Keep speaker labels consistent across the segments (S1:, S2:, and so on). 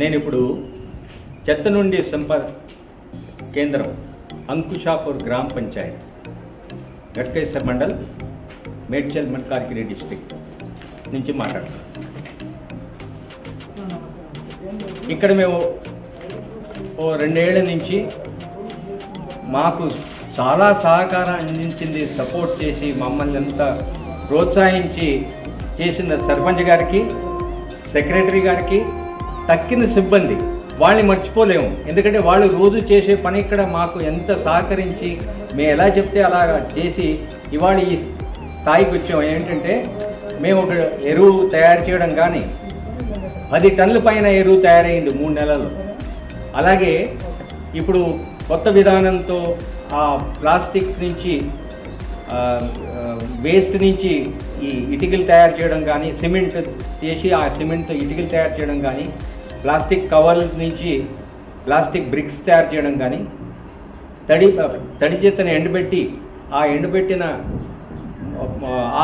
S1: నేను ఇప్పుడు చెత్త నుండి సంపద కేంద్రం అంకుషాపూర్ గ్రామ పంచాయత్ గట్కేశ్వర్ మండల్ మేడ్చల్ మల్కాజ్గిరి డిస్ట్రిక్ట్ నుంచి మాట్లాడుతున్నాను. ఇక్కడ మేము ఓ 2 ఏళ్ల నుంచి మాకు చాలా సహకారం అందించింది, సపోర్ట్ చేసి మమ్మల్ని అంతా ప్రోత్సహించి చేసిన సర్పంచ్ గారికి, సెక్రటరీ గారికి, తక్కిన సిబ్బంది వాళ్ళని మర్చిపోలేము. ఎందుకంటే వాళ్ళు రోజు చేసే పని ఇక్కడ మాకు ఎంత సహకరించి మేము ఎలా చెప్తే అలా చేసి ఇవాళ ఈ స్థాయికి వచ్చాము. ఏంటంటే మేము ఒక ఎరువు తయారు చేయడం కానీ 10 టన్నుల పైన ఎరువు తయారైంది 3 నెలల్లో. అలాగే ఇప్పుడు కొత్త విధానంతో ఆ ప్లాస్టిక్ నుంచి వేస్ట్ నుంచి ఈ ఇటుకలు తయారు చేయడం కానీ, సిమెంట్ చేసి ఆ సిమెంట్తో ఇటుకలు తయారు చేయడం కానీ, ప్లాస్టిక్ కవర్ల నుంచి ప్లాస్టిక్ బ్రిక్స్ తయారు చేయడం కానీ, తడి చెత్తను ఎండబెట్టి ఆ ఎండబెట్టిన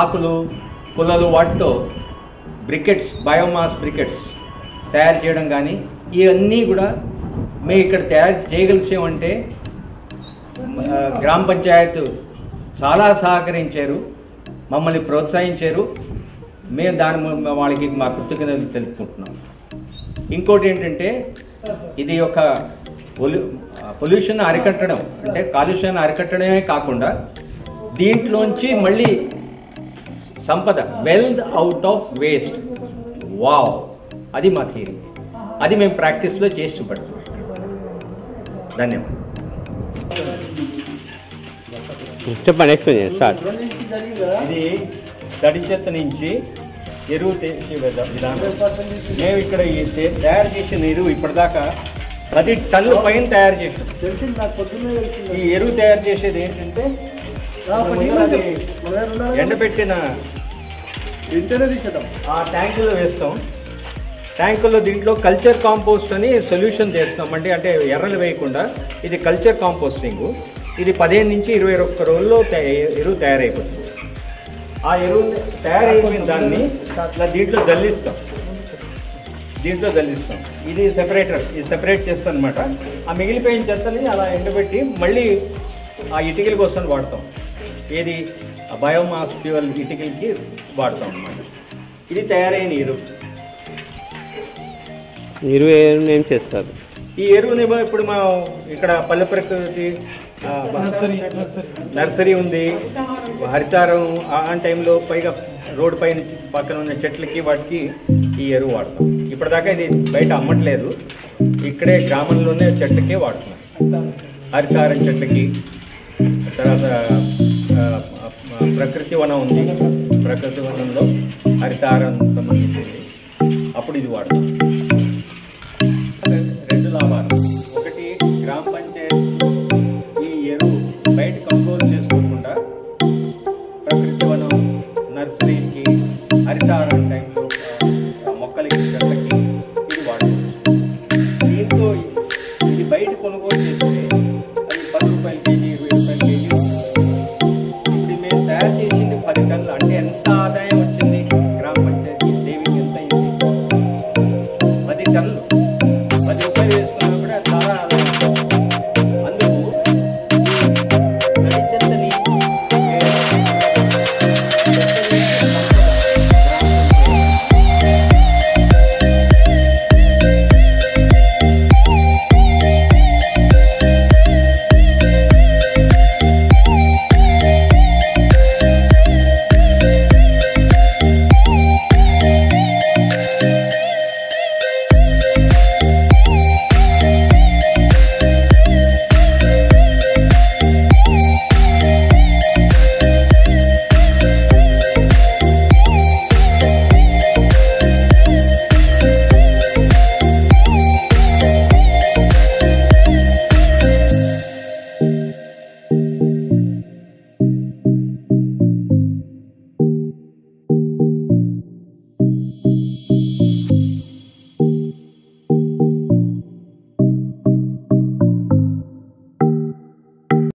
S1: ఆకులు పుల్లలు వాటితో బ్రికెట్స్, బయోమాస్ బ్రికెట్స్ తయారు చేయడం కానీ, ఇవన్నీ కూడా మేము ఇక్కడ తయారు చేయగలిసామంటే గ్రామ పంచాయత్ చాలా సహకరించారు, మమ్మల్ని ప్రోత్సహించారు. మేము దాని వాళ్ళకి మా కృతజ్ఞతలు తెలుపుకుంటున్నాం. ఇంకోటి ఏంటంటే ఇది ఒక పొల్యూషన్ అరికట్టడం, అంటే కాలుష్యాన్ని అరికట్టడమే కాకుండా దీంట్లోంచి మళ్ళీ సంపద, wealth out of waste. Wow, అది మా థియరీ. అది మేము ప్రాక్టీస్లో చేసి చూపెడుతున్నాం. ధన్యవాదాలు.
S2: చెప్పండి, ఎక్స్ప్లెయిన్ చేయండి సార్.
S1: ఇది తడి చెత్త నుంచి ఎరువు చేసే విధానం. మేము ఇక్కడ తయారు చేసిన ఎరువు ఇప్పటిదాకా 10 టన్నుల పైన తయారు చేసాం. ఈ ఎరువు తయారు చేసేది ఏంటంటే ఎండబెట్టిన ఆ ట్యాంకుల్లో వేస్తాం. ట్యాంకుల్లో దీంట్లో కల్చర్ కాంపోస్ట్ అని సొల్యూషన్ చేస్తాం. అంటే ఎర్రలు వేయకుండా ఇది కల్చర్ కాంపోస్టింగ్. ఇది 15 నుంచి 21 రోజుల్లో ఎరువు తయారైపోతుంది. ఆ ఎరువు తయారైపోయిన దాన్ని దీంట్లో జల్లిస్తాం. ఇది సెపరేటర్, ఇది సెపరేట్ చేస్తాం అనమాట. ఆ మిగిలిపోయిన చెత్తని అలా ఎండబెట్టి మళ్ళీ ఆ ఇటుకల కోసం వాడతాం. ఏది బయోమాస్ ఫ్యూయల్ ఇటుకలకి వాడతాం అన్నమాట. ఇది తయారైన ఎరువు.
S2: ఏం చేస్తారు?
S1: ఈ ఎరువునేమో ఇప్పుడు మనం ఇక్కడ పల్లె ప్రకృతి నర్సరీ ఉంది, హరితారం ఆ టైంలో పైగా రోడ్డు పైన పక్కన ఉన్న చెట్లకి వాటికి ఈ ఎరువు వాడతాం. ఇప్పటిదాకా ఇది బయట అమ్మట్లేదు, ఇక్కడే గ్రామంలోనే చెట్లకే వాడుతున్నాం. హరితారం చెట్లకి, తర్వాత ప్రకృతి వనం ఉంది, ప్రకృతి వనంలో హరితారం సంబంధించింది, అప్పుడు ఇది వాడతాం. 2 లాభాలు. ఒకటి, గ్రామ పంచాయతీ ఈ ఎరువు బయట కంట్రోల్ చేసుకోకుండా ప్రకృతి వనం, నర్సరీకి, హరితారం టైంలో మొక్కలకి, చెట్లకి ఇది వాడుకోవచ్చు. దీంతో ఇది బయట కొనుగోలు చేస్తే అది 10 రూపాయల కేజీ, 20 రూపాయల కేజీ. ఇప్పుడు మేము తయారు చేసింది 10 టన్నులు. అంటే ఎంత ఆదాయం వచ్చింది గ్రామ పంచాయతీ? సేవింగ్ ఎంత అయింది? 10 టన్నులు, 10 రూపాయలు వేసుకున్నా కూడా చాలా ఆదాయం. అందుకు తడి చెత్తని